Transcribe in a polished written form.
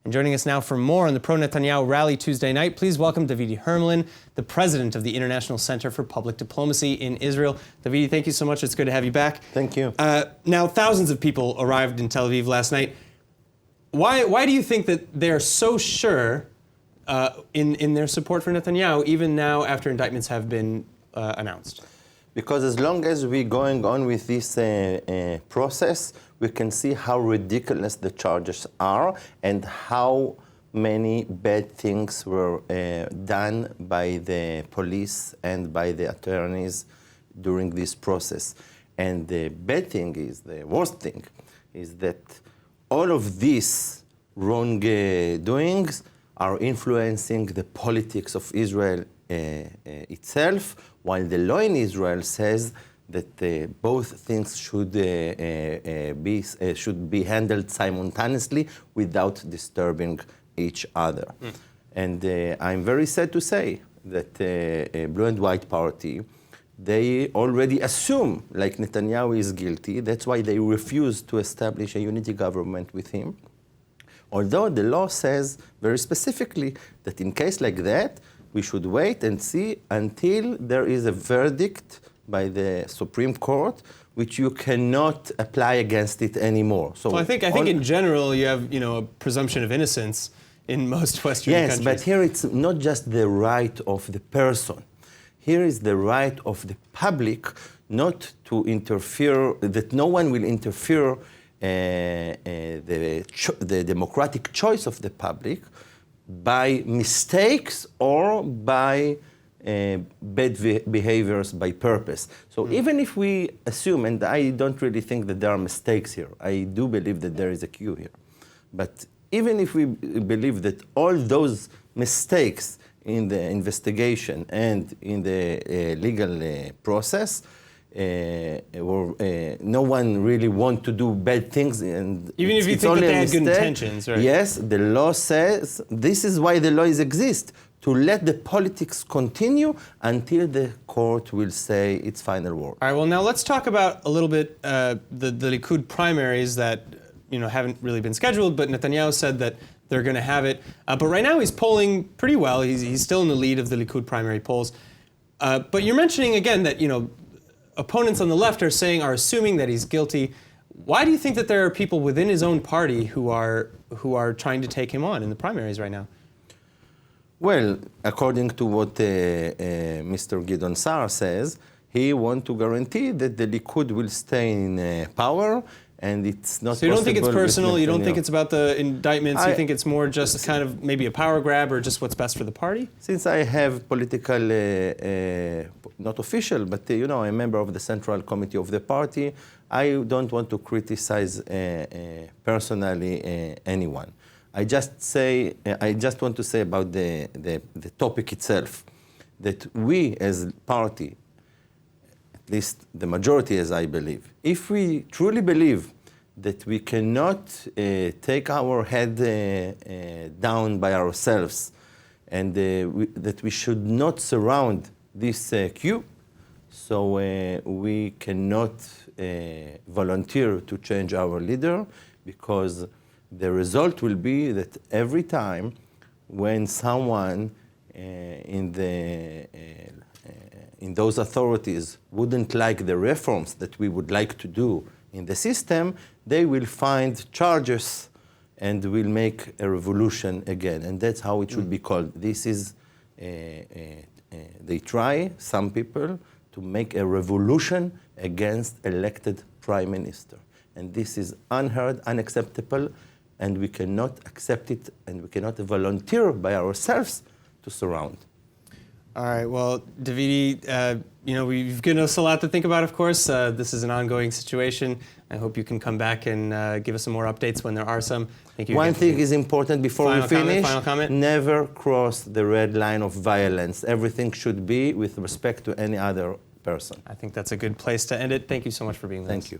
And joining us now for more on the pro-Netanyahu rally Tuesday night, please welcome Davidi Hermelin, the president of the International Center for Public Diplomacy in Israel. Davidi, thank you so much. It's good to have you back. Thank you. Now, thousands of people arrived in Tel Aviv last night. Why do you think that they're so sure in their support for Netanyahu, even now after indictments have been announced? Because as long as we're going on with this process, we can see how ridiculous the charges are and how many bad things were done by the police and by the attorneys during this process. And the bad thing is, the worst thing, is that all of these wrongdoings are influencing the politics of Israel itself, while the law in Israel says that both things should be handled simultaneously without disturbing each other. And I'm very sad to say that Blue and White Party, they already assume like Netanyahu is guilty. That's why they refuse to establish a unity government with him. Although the law says very specifically that in case like that, we should wait and see until there is a verdict by the Supreme Court, which you cannot apply against it anymore. So well, I think in general you have a presumption of innocence in most Western countries. Yes, but here it's not just the right of the person. Here is the right of the public not to interfere, that no one will interfere the democratic choice of the public by mistakes or by bad behaviors by purpose. So even if we assume, and I don't really think that there are mistakes here, I do believe that there is a cue here, but even if we believe that all those mistakes in the investigation and in the legal process, no one really want to do bad things, and even if you think that they had good intentions, right? Yes, the law says this is why the law exists, to let the politics continue until the court will say its final word. All right. Well, now let's talk about a little bit the Likud primaries that haven't really been scheduled, but Netanyahu said that they're going to have it. But right now he's polling pretty well. He's still in the lead of the Likud primary polls. But you're mentioning again that opponents on the left are assuming that he's guilty. Why do you think that there are people within his own party who are trying to take him on in the primaries right now? Well, according to what Mr. Gideon Sa'ar says, he wants to guarantee that the Likud will stay in power, and it's not. So you don't think it's personal? You don't think it's about the indictments? You think it's more just kind of maybe a power grab or just what's best for the party? Since I have political, not official, but I'm a member of the Central Committee of the party, I don't want to criticize personally anyone. I just want to say about the topic itself, that we as party, at least the majority as I believe, if we truly believe that we cannot take our head down by ourselves, and that we should not surround this queue, so we cannot volunteer to change our leader, because the result will be that every time when someone in those authorities wouldn't like the reforms that we would like to do in the system, they will find charges and will make a revolution again. And that's how it should be called. This is, they try, some people, to make a revolution against elected prime minister. And this is unheard, unacceptable, and we cannot accept it, and we cannot volunteer by ourselves to surround. All right. Well, Davidi, you've given us a lot to think about, of course. This is an ongoing situation. I hope you can come back and give us some more updates when there are some. Thank you. One thing is important before we finish. Final comment? Never cross the red line of violence. Everything should be with respect to any other person. I think that's a good place to end it. Thank you so much for being with us. Thank you.